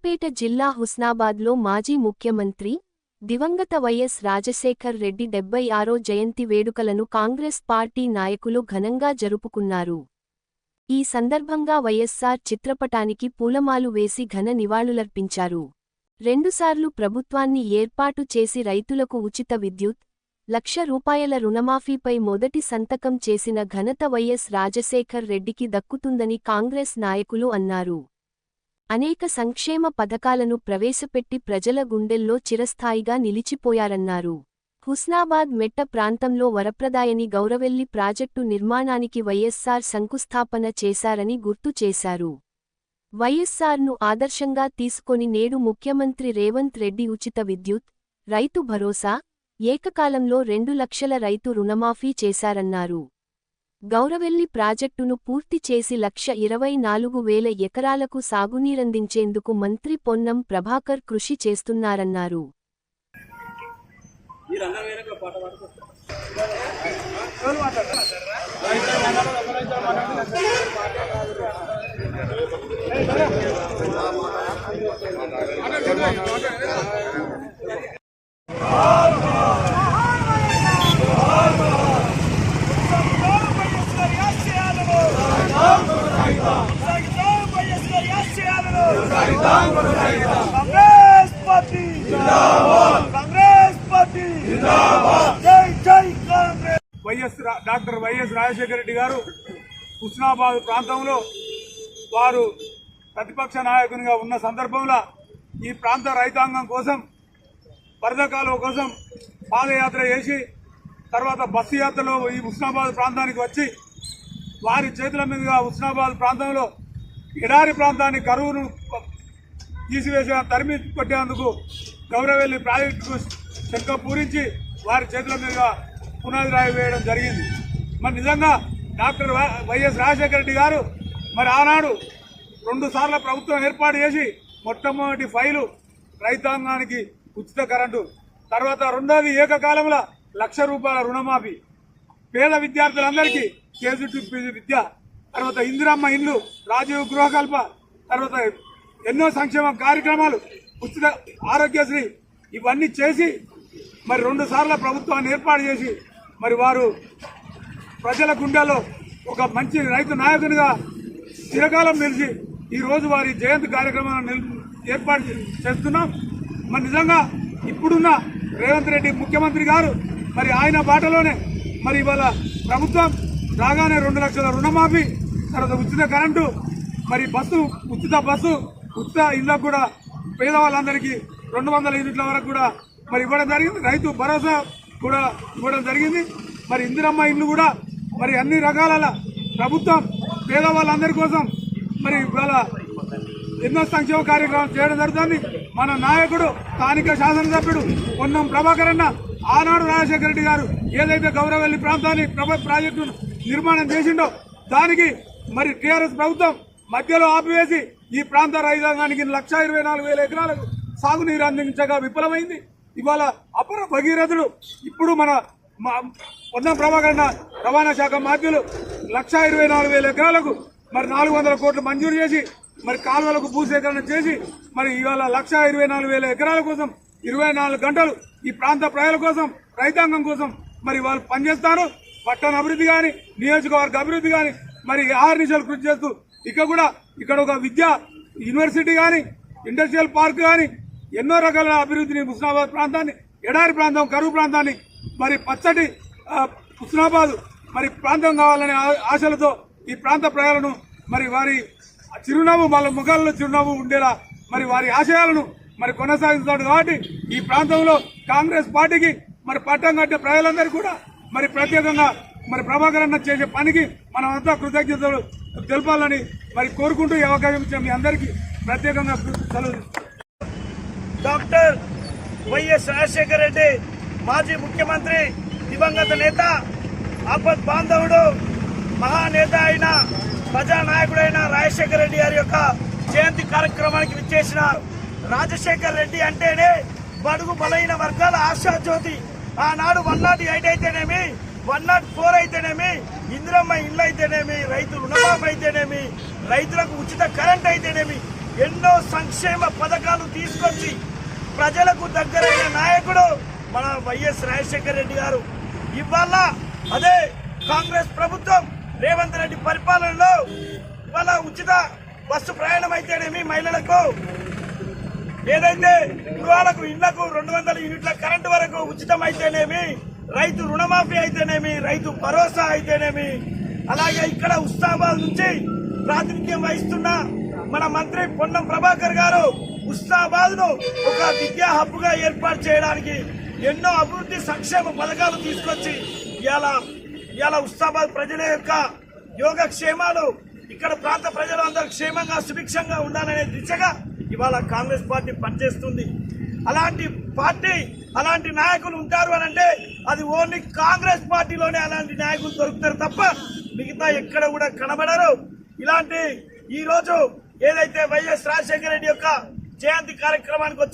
సూర్యాపేట జిల్లా హుస్నాబాద్లో మాజీ ముఖ్యమంత్రి దివంగత వైఎస్ రాజశేఖర్ రెడ్డి 76వ జయంతి వేడుకలను కాంగ్రెస్ పార్టీ నాయకులు ఘనంగా జరుపుకున్నారు. ఈ సందర్భంగా వైఎస్సార్ చిత్రపటానికి పూలమాలు వేసి ఘన నివాళులర్పించారు. రెండుసార్లు ప్రభుత్వాన్ని ఏర్పాటు చేసి రైతులకు ఉచిత విద్యుత్, ₹1,00,000 రుణమాఫీపై మొదటి సంతకం చేసిన ఘనత వైఎస్ రాజశేఖర్ రెడ్డికి దక్కుతుందని కాంగ్రెస్ నాయకులు అన్నారు. అనేక సంక్షేమ పథకాలను ప్రవేశపెట్టి ప్రజల గుండెల్లో చిరస్థాయిగా నిలిచిపోయారన్నారు. హుస్నాబాద్ మెట్ట ప్రాంతంలో వరప్రదాయని గౌరవెల్లి ప్రాజెక్టు నిర్మాణానికి వైఎస్సార్ శంకుస్థాపన చేశారని గుర్తు చేశారు. వైఎస్సార్ను ఆదర్శంగా తీసుకొని నేడు ముఖ్యమంత్రి రేవంత్ రెడ్డి ఉచిత విద్యుత్, రైతు భరోసా, ఏకకాలంలో 2 లక్షల రైతు రుణమాఫీ చేశారన్నారు. గౌరవెల్లి ప్రాజెక్టును పూర్తి చేసి 1,24,000 ఎకరాలకు సాగునీరందించేందుకు మంత్రి పొన్నం ప్రభాకర్ కృషి చేస్తున్నారన్నారు. డాక్టర్ వైఎస్ రాజశేఖర రెడ్డి గారు హుస్నాబాద్ ప్రాంతంలో వారు ప్రతిపక్ష నాయకునిగా ఉన్న సందర్భంలో ఈ ప్రాంత రైతాంగం కోసం వరద కాలువ కోసం పాదయాత్ర చేసి తర్వాత బస్సు యాత్రలో ఈ హుస్నాబాద్ ప్రాంతానికి వచ్చి వారి చేతుల మీదుగా హుస్నాబాద్ ప్రాంతంలో ఎడారి ప్రాంతాన్ని కరువును తీసివేసిన తరిమి కొట్టేందుకు గౌరవెల్లి ప్రాజెక్టుకు శంఖం పూరించి వారి చేతుల మీదుగా పునాది రాయి వేయడం జరిగింది. మరి నిజంగా డాక్టర్ వైఎస్ రాజశేఖర రెడ్డి గారు మరి ఆనాడు 2 సార్లు ప్రభుత్వం ఏర్పాటు చేసి మొట్టమొదటి ఫైలు రైతాంగానికి ఉచిత కరెంటు, తర్వాత రెండోది ఏకకాలంలో ₹1,00,000 రుణమాఫీ, పేద విద్యార్థులందరికీ కేజీ విద్య, తర్వాత ఇందిరమ్మ ఇండ్లు, రాజీవ్ గృహకల్ప, తర్వాత ఎన్నో సంక్షేమ కార్యక్రమాలు, ఉచిత ఆరోగ్యశ్రీ ఇవన్నీ చేసి మరి 2 సార్ల ప్రభుత్వాన్ని ఏర్పాటు చేసి మరి వారు ప్రజల గుండెల్లో ఒక మంచి రైతు నాయకునిగా చిరకాలం నిలిచి ఈరోజు వారి జయంతి కార్యక్రమాలను ఏర్పాటు చేస్తున్నాం. మరి నిజంగా ఇప్పుడున్న రేవంత్ రెడ్డి ముఖ్యమంత్రి గారు మరి ఆయన బాటలోనే మరి ఇవాళ ప్రభుత్వం రాగానే 2 లక్షల రుణమాఫీ, తర్వాత ఉచిత కరెంటు, మరి ఉచిత బస్సు, ఉచిత ఇళ్లకు కూడా పేదవాళ్ళందరికీ 200 యూనిట్ల వరకు కూడా మరి ఇవ్వడం జరిగింది. రైతు భరోసా కూడా ఇవ్వడం జరిగింది. మరి ఇందిరమ్మ ఇల్లు కూడా మరి అన్ని రకాల ప్రభుత్వం పేదవాళ్ళందరి కోసం మరి ఇవాళ ఎన్నో సంక్షేమ కార్యక్రమాలు చేయడం జరుగుతుంది. మన నాయకుడు స్థానిక శాసనసభ్యుడు పొన్నం ప్రభాకర్ అన్న ఆనాడు రాజశేఖర రెడ్డి గారు ఏదైతే గౌరవెల్లి ప్రాంతాన్ని ప్రాజెక్టు నిర్మాణం చేసిండో దానికి మరి టీఆర్ఎస్ ప్రభుత్వం మధ్యలో ఆపివేసి ఈ ప్రాంత రైతాంగానికి 1,24,000 ఎకరాలకు సాగునీరు అందించగా విఫలమైంది. ఇవాళ అపర భగీరథుడు ఇప్పుడు మన పొన్నం ప్రభాకర్ రవాణా శాఖ మంత్రులు 1,24,000 ఎకరాలకు మరి 400 కోట్లు మంజూరు చేసి మరి కాలువలకు భూసేకరణ చేసి మరి ఇవాళ 1,24,000 ఎకరాల కోసం 24 గంటలు ఈ ప్రాంత ప్రజల కోసం రైతాంగం కోసం మరి వాళ్ళు పనిచేస్తారు. పట్టణ అభివృద్ధి కానీ నియోజకవర్గ అభివృద్ధి కానీ మరి ఆహర్నిశలు కృషి చేస్తూ ఇక్కడ ఒక విద్యా యూనివర్సిటీ కానీ ఇండస్ట్రియల్ పార్క్ కానీ ఎన్నో రకాల అభివృద్ధిని హుస్నాబాద్ ప్రాంతాన్ని, ఎడారి ప్రాంతం, కరువు ప్రాంతాన్ని మరి పచ్చటి హుస్నాబాద్ మరి ప్రాంతం కావాలనే ఆశలతో ఈ ప్రాంత ప్రజలను మరి వారి చిరునవ్వు వాళ్ళ ముఖాలలో చిరునవ్వు ఉండేలా మరి వారి ఆశయాలను మరి కొనసాగిస్తాడు. కాబట్టి ఈ ప్రాంతంలో కాంగ్రెస్ పార్టీకి మరి పట్టం కట్టే ప్రజలందరూ కూడా మరి ప్రత్యేకంగా మరి ప్రభాకర్ అన్న చేసే పనికి మనమంతా కృతజ్ఞతలు తెలపాలని మరి కోరుకుంటూ ఈ అవకాశం ఇచ్చిన మీ అందరికీ ప్రత్యేకంగా సెలవు. డాక్టర్ వైఎస్ రాజశేఖర రెడ్డి మాజీ ముఖ్యమంత్రి, దివంగత నేత, ఆపద్ బాంధవుడు, మహానేత అయిన ప్రజానాయకుడైన రాజశేఖర రెడ్డి గారి యొక్క జయంతి కార్యక్రమానికి విచ్చేసిన రాజశేఖర రెడ్డి అంటేనే బడుగు బలైన వర్గాల ఆశాజ్యోతి. ఆనాడు 108 అయితేనేమి, 104 అయితేనేమి, ఇందిరమ్మ ఇళ్ళు అయితేనేమి, రైతు రుణమాఫీ అయితేనేమి, రైతులకు ఉచిత కరెంట్ అయితేనేమి, ఎన్నో సంక్షేమ పథకాలు తీసుకొచ్చి ప్రజలకు దగ్గరైన నాయకుడు మన వైఎస్ రాజశేఖర రెడ్డి గారు. ఇవాళ అదే కాంగ్రెస్ ప్రభుత్వం రేవంత్ రెడ్డి పరిపాలనలో ఇవాళ ఉచిత బస్సు ప్రయాణం అయితేనేమి, మహిళలకు ఏదైతే గృహాలకు ఇళ్లకు 200 యూనిట్ల కరెంటు వరకు ఉచితం అయితేనేమి, రైతు రుణమాఫీ అయితేనేమి, రైతు భరోసా అయితేనేమి, అలాగే ఇక్కడ ఉస్నాబాద్ నుంచి ప్రాతినిధ్యం వహిస్తున్న మన మంత్రి పొన్నం ప్రభాకర్ గారు ఉస్నాబాద్ ను ఒక విద్యా హబ్ గా ఏర్పాటు చేయడానికి ఎన్నో అభివృద్ధి సంక్షేమ పథకాలు తీసుకొచ్చి ఇవాళ ఉస్నాబాద్ ప్రజల యొక్క యోగక్షేమాలు, ఇక్కడ ప్రాంత ప్రజలు అందరూ క్షేమంగా సుభిక్షంగా ఉండాలనే దిశగా ఇవాళ కాంగ్రెస్ పార్టీ పనిచేస్తుంది. అలాంటి పార్టీ, అలాంటి నాయకులు ఉంటారు అని అంటే అది ఓన్లీ కాంగ్రెస్ పార్టీలోనే అలాంటి నాయకులు దొరుకుతారు తప్ప మిగతా ఎక్కడ కూడా కనబడరు. ఇలాంటి ఈ రోజు ఏదైతే వైఎస్ రాజశేఖర రెడ్డి యొక్క జయంతి కార్యక్రమానికి